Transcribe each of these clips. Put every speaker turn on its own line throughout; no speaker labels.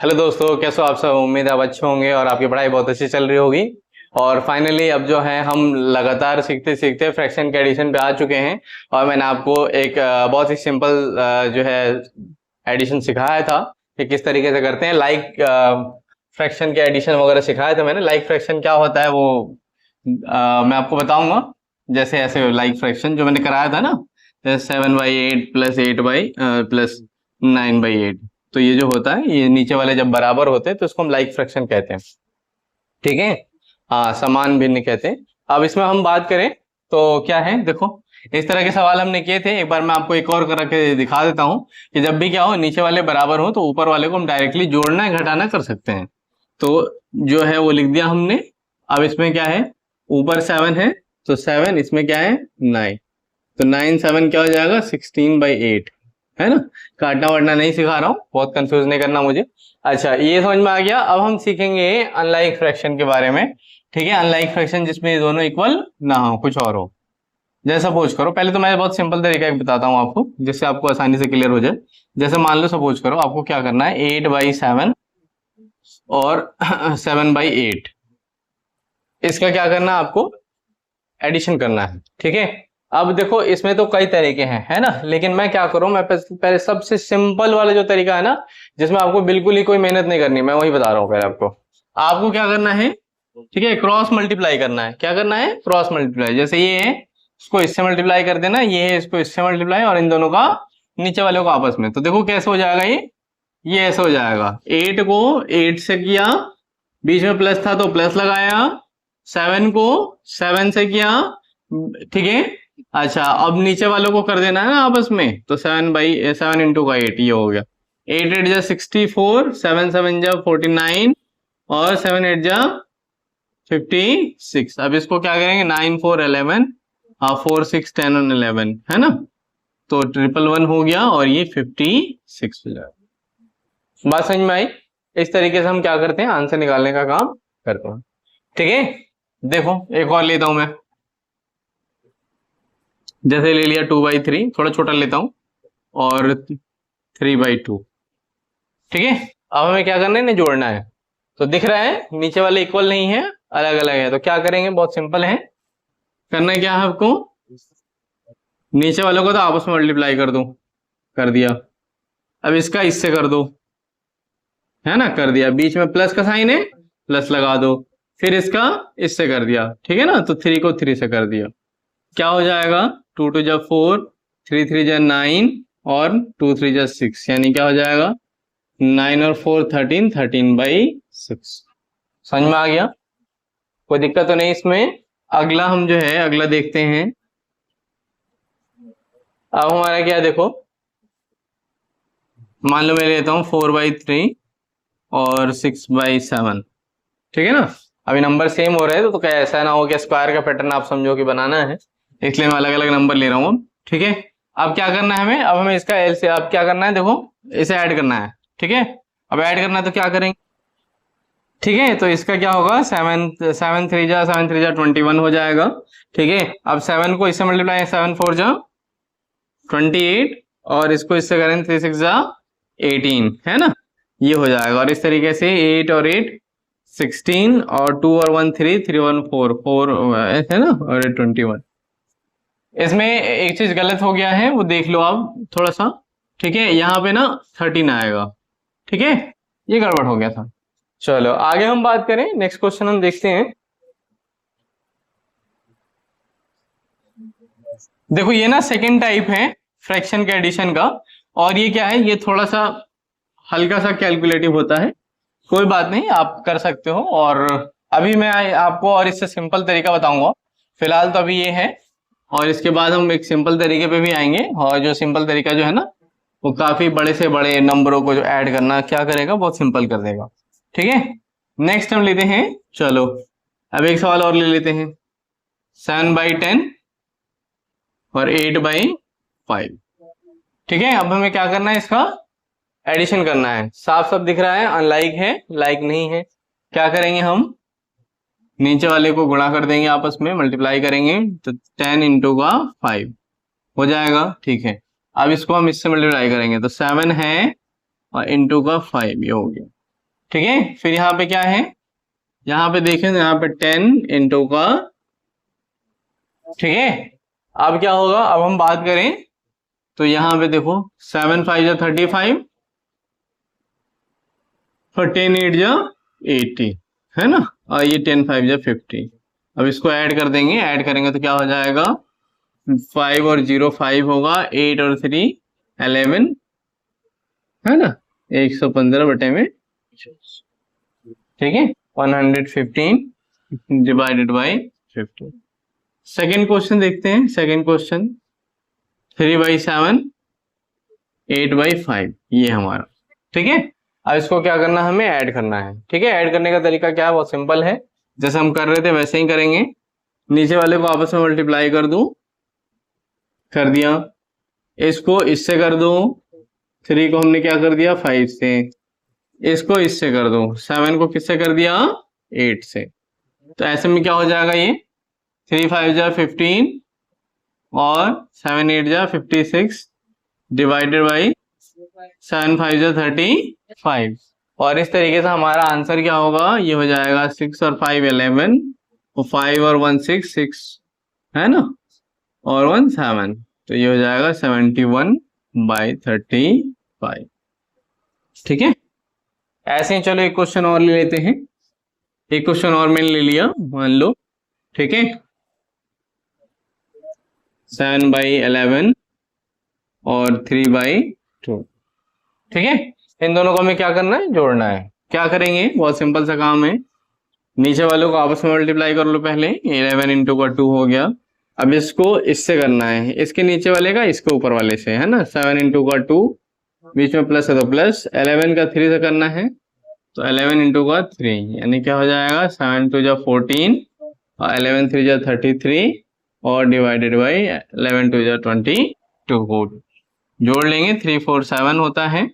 Hello दोस्तों, कैसे हो आप सब। उम्मीद है आप अच्छे होंगे और आपकी पढ़ाई बहुत अच्छी चल रही होगी। और फाइनली अब जो है हम लगातार सीखते सीखते फ्रैक्शन के एडिशन पे आ चुके हैं। और मैंने आपको एक बहुत ही सिंपल जो है एडिशन सिखाया था कि किस तरीके से करते हैं। लाइक फ्रैक्शन के एडिशन वगैरह सिखाया था मैंने। लाइक फ्रैक्शन क्या होता है वो मैं आपको बताऊंगा। जैसे ऐसे लाइक फ्रैक्शन जो मैंने कराया था ना, जैसे 7/8 प्लस 8 प्लस 9/8। तो ये जो होता है, ये नीचे वाले जब बराबर होते हैं तो इसको हम लाइक फ्रैक्शन कहते हैं। ठीक है। हाँ, समान भिन्न कहते हैं। अब इसमें हम बात करें तो क्या है, देखो इस तरह के सवाल हमने किए थे। एक बार मैं आपको एक और करके दिखा देता हूँ कि जब भी क्या हो, नीचे वाले बराबर हो तो ऊपर वाले को हम डायरेक्टली जोड़ना है घटाना कर सकते हैं। तो जो है वो लिख दिया हमने। अब इसमें क्या है, ऊपर 7 है तो 7, इसमें क्या है 9। तो 9 7 क्या हो जाएगा 16/8, है ना। काटना वाटना नहीं सिखा रहा हूँ, बहुत कंफ्यूज नहीं करना मुझे। अच्छा, ये समझ में आ गया। अब हम सीखेंगे अनलाइक फ्रैक्शन के बारे में। ठीक है, अनलाइक फ्रैक्शन जिसमें ये दोनों इक्वल ना हो, कुछ और हो। जैसे सपोज करो, पहले तो मैं बहुत सिंपल तरीका एक बताता हूँ आपको जिससे आपको आसानी से क्लियर हो जाए। जैसे मान लो, सपोज करो आपको क्या करना है, 8/7 और 7/8, इसका क्या करना है आपको, एडिशन करना है। ठीक है। अब देखो इसमें तो कई तरीके हैं, है ना, लेकिन मैं क्या करूं, मैं पहले सबसे सिंपल वाला जो तरीका है ना, जिसमें आपको बिल्कुल ही कोई मेहनत नहीं करनी, मैं वही बता रहा हूं। पहले आपको आपको क्या करना है, ठीक है, क्रॉस मल्टीप्लाई करना है। क्या करना है, क्रॉस मल्टीप्लाई। जैसे ये है, इसको इससे मल्टीप्लाई कर देना, ये है इसको इससे मल्टीप्लाई, और इन दोनों का नीचे वाले को आपस में। तो देखो कैसे हो जाएगा ये ऐसे हो जाएगा। 8 को 8 से किया, बीच में प्लस था तो प्लस लगाया, 7 को 7 से किया, ठीक है। अच्छा, अब नीचे वालों को कर देना है ना आपस में, तो 7 इंटू का 8, ये हो गया। 8 8 जा 64, 7 7 जा 49, और 7 8 जा 56। अब इसको क्या करेंगे, 9 4 11, 4 6 10 और 11, है ना। तो 111 हो गया और ये 56 हो जाएगा। बात समझ में आई। इस तरीके से हम क्या करते हैं, आंसर निकालने का काम करते हैं। ठीक है। देखो एक और लेता हूं मैं। जैसे ले लिया 2/3, थोड़ा छोटा लेता हूं, और 3/2। ठीक है। अब हमें क्या करना है, इन्हें जोड़ना है। तो दिख रहा है नीचे वाले इक्वल नहीं है, अलग अलग है। तो क्या करेंगे, बहुत सिंपल है। करना क्या है आपको, नीचे वालों को तो आपस में मल्टीप्लाई कर दो, कर दिया। अब इसका इससे कर दो, है ना, कर दिया। बीच में प्लस का साइन है, प्लस लगा दो। फिर इसका इससे कर दिया, ठीक है ना। तो 3 को 3 से कर दिया, क्या हो जाएगा, 2 2 जा 4, 3 3 जा 9, और 2 3 जा 6, यानी क्या हो जाएगा 9 और 4 13, 13/6। समझ में आ गया, कोई दिक्कत तो नहीं इसमें। अगला हम जो है अगला देखते हैं। अब हमारा क्या, देखो मान लो मैं लेता हूँ 4/3 और 6/7, ठीक है ना। अभी नंबर सेम हो रहे हैं तो क्या ऐसा ना हो कि स्क्वायर का पैटर्न आप समझो कि बनाना है, इसलिए मैं अलग अलग नंबर ले रहा हूँ अब। ठीक है। अब क्या करना है हमें, अब हमें इसका एल से अब क्या करना है, देखो इसे ऐड करना है। ठीक है। अब ऐड करना है तो क्या करेंगे, ठीक है, तो इसका क्या होगा, 7 3 जा 21 हो जाएगा। ठीक है। अब 7 को इससे मल्टीप्लाई, 7 4 जा 28, और इसको इससे करें 3 6 जा 18, है ना, ये हो जाएगा। और इस तरीके से 8 और 8 16, और 2 और 1 3 3 1 4 4 है ना, और 21। इसमें एक चीज गलत हो गया है, वो देख लो आप थोड़ा सा। ठीक है, यहाँ पे ना 13 आएगा। ठीक है, ये गड़बड़ हो गया था। चलो आगे हम बात करें, नेक्स्ट क्वेश्चन हम देखते हैं। देखो ये ना सेकेंड टाइप है फ्रैक्शन के एडिशन का। और ये क्या है, ये थोड़ा सा हल्का सा कैलकुलेटिव होता है। कोई बात नहीं, आप कर सकते हो। और अभी मैं आपको और इससे सिंपल तरीका बताऊंगा। फिलहाल तो अभी ये है, और इसके बाद हम एक सिंपल तरीके पे भी आएंगे। और जो सिंपल तरीका जो है ना, वो काफी बड़े से बड़े नंबरों को जो ऐड करना क्या करेगा, बहुत सिंपल कर देगा। ठीक है। नेक्स्ट हम लेते हैं, चलो अब एक सवाल और ले लेते हैं। 7/10 और 8/5। ठीक है। अब हमें क्या करना है, इसका एडिशन करना है। साफ साफ दिख रहा है, अनलाइक है, लाइक नहीं है। क्या करेंगे हम, नीचे वाले को गुणा कर देंगे, आपस में मल्टीप्लाई करेंगे, तो 10 इंटू का 5 हो जाएगा। ठीक है। अब इसको हम इससे मल्टीप्लाई करेंगे तो 7 है, और इंटू का 5, ये हो गया। ठीक है। फिर यहाँ पे क्या है, यहाँ पे देखें तो यहाँ पे 10 इंटू का, ठीक है। अब क्या होगा, अब हम बात करें तो यहाँ पे देखो 7 5 जा 35 और 10 8 जा 80, है ना, और ये 10 5 जा 50। अब इसको ऐड कर देंगे, ऐड करेंगे तो क्या हो जाएगा, 5 और 0 5 होगा, 8 और 3 11, है ना, 115 बटे में, ठीक है, 115 डिवाइडेड बाई 50। सेकेंड क्वेश्चन देखते हैं। सेकेंड क्वेश्चन 3/7 8/5, ये हमारा, ठीक है। अब इसको क्या करना है, हमें ऐड करना है, ठीक है। ऐड करने का तरीका क्या है, बहुत सिंपल है, जैसे हम कर रहे थे वैसे ही करेंगे। नीचे वाले को आपस में मल्टीप्लाई कर दूं, कर दिया, इसको इससे कर दो, 3 को हमने क्या कर दिया 5 से, इसको इससे कर दो, 7 को किससे कर दिया 8 से। तो ऐसे में क्या हो जाएगा, ये 3 5 जा 15 और 7 8 जा 56 डिवाइडेड बाई 7 5 जा 35, और इस तरीके से हमारा आंसर क्या होगा, ये हो जाएगा 6 और 5 11 और 5 और 1 6 6, है ना, और 1 7, तो ये हो जाएगा 71/35, ठीक है। ऐसे ही चलो एक क्वेश्चन और ले लेते हैं। एक क्वेश्चन और मैंने ले लिया, मान लो, ठीक है, 7/11 और 3/2, ठीक है। इन दोनों को हमें क्या करना है, जोड़ना है। क्या करेंगे, बहुत सिंपल सा काम है, नीचे वालों को आपस में मल्टीप्लाई कर लो पहले, 11 इंटू का 2 हो गया। अब इसको इससे करना है, इसके नीचे वाले का इसके ऊपर वाले से, है ना, 7 इंटू का 2, बीच में प्लस है तो प्लस, 11 का 3 से करना है तो 11 इंटू का 3, यानी क्या हो जाएगा 7 2 जा 14 और 11 3 जा 33 और डिवाइडेड बाई 11 2 जा 22, जोड़ लेंगे, 3 4 7 होता है,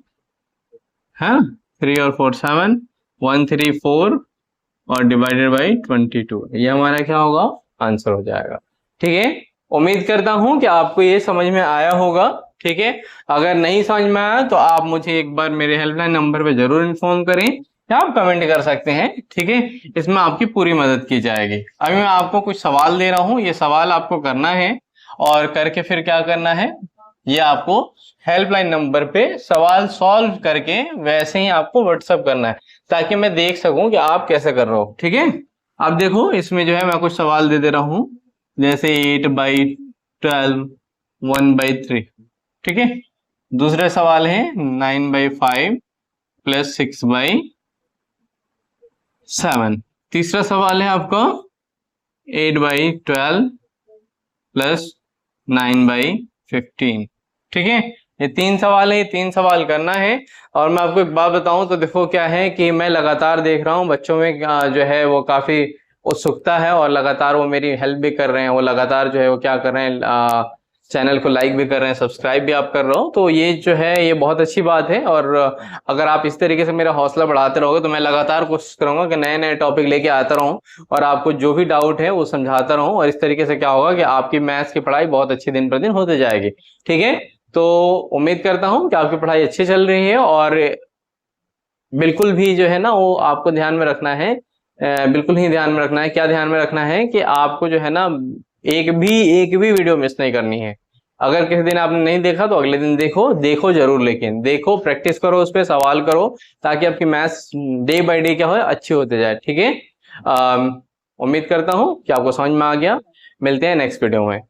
हाँ, 3 और 4 7, 1 3 4 और डिवाइडेड बाई 22, ये हमारा क्या होगा, आंसर हो जाएगा, ठीक है। उम्मीद करता हूं कि आपको ये समझ में आया होगा, ठीक है। अगर नहीं समझ में आया तो आप मुझे एक बार मेरे हेल्पलाइन नंबर पे जरूर इन्फॉर्म करें, या आप कमेंट कर सकते हैं, ठीक है, इसमें आपकी पूरी मदद की जाएगी। अभी मैं आपको कुछ सवाल दे रहा हूं, ये सवाल आपको करना है और करके फिर क्या करना है, ये आपको हेल्पलाइन नंबर पे सवाल सॉल्व करके वैसे ही आपको व्हाट्सएप करना है, ताकि मैं देख सकूं कि आप कैसे कर रहे हो, ठीक है। अब देखो इसमें जो है मैं कुछ सवाल दे रहा हूं, जैसे 8/12 1/3, ठीक है। दूसरे सवाल है 9/5 प्लस 6/7। तीसरा सवाल है आपका 8/12 प्लस 9/15, ठीक है। ये 3 सवाल है, ये 3 सवाल करना है। और मैं आपको एक बात बताऊं तो देखो क्या है कि मैं लगातार देख रहा हूं बच्चों में जो है वो काफी उत्सुकता है, और लगातार वो मेरी हेल्प भी कर रहे हैं, वो लगातार जो है वो क्या कर रहे हैं, चैनल को लाइक भी कर रहे हैं, सब्सक्राइब भी आप कर रहे हो, तो ये जो है ये बहुत अच्छी बात है। और अगर आप इस तरीके से मेरा हौसला बढ़ाते रहोगे तो मैं लगातार कोशिश करूंगा कि नए नए टॉपिक लेके आता रहूं और आपको जो भी डाउट है वो समझाता रहूं, और इस तरीके से क्या होगा कि आपकी मैथ्स की पढ़ाई बहुत अच्छी दिन पर दिन होते जाएगी, ठीक है। तो उम्मीद करता हूं कि आपकी पढ़ाई अच्छी चल रही है, और बिल्कुल भी जो है ना वो आपको ध्यान में रखना है, बिल्कुल ही ध्यान में रखना है। क्या ध्यान में रखना है कि आपको जो है ना एक भी वीडियो मिस नहीं करनी है। अगर किसी दिन आपने नहीं देखा तो अगले दिन देखो जरूर, लेकिन देखो, प्रैक्टिस करो, उस पर सवाल करो, ताकि आपकी मैथ्स डे बाय डे क्या हो, अच्छी होते जाए, ठीक है। उम्मीद करता हूं कि आपको समझ में आ गया। मिलते हैं नेक्स्ट वीडियो में।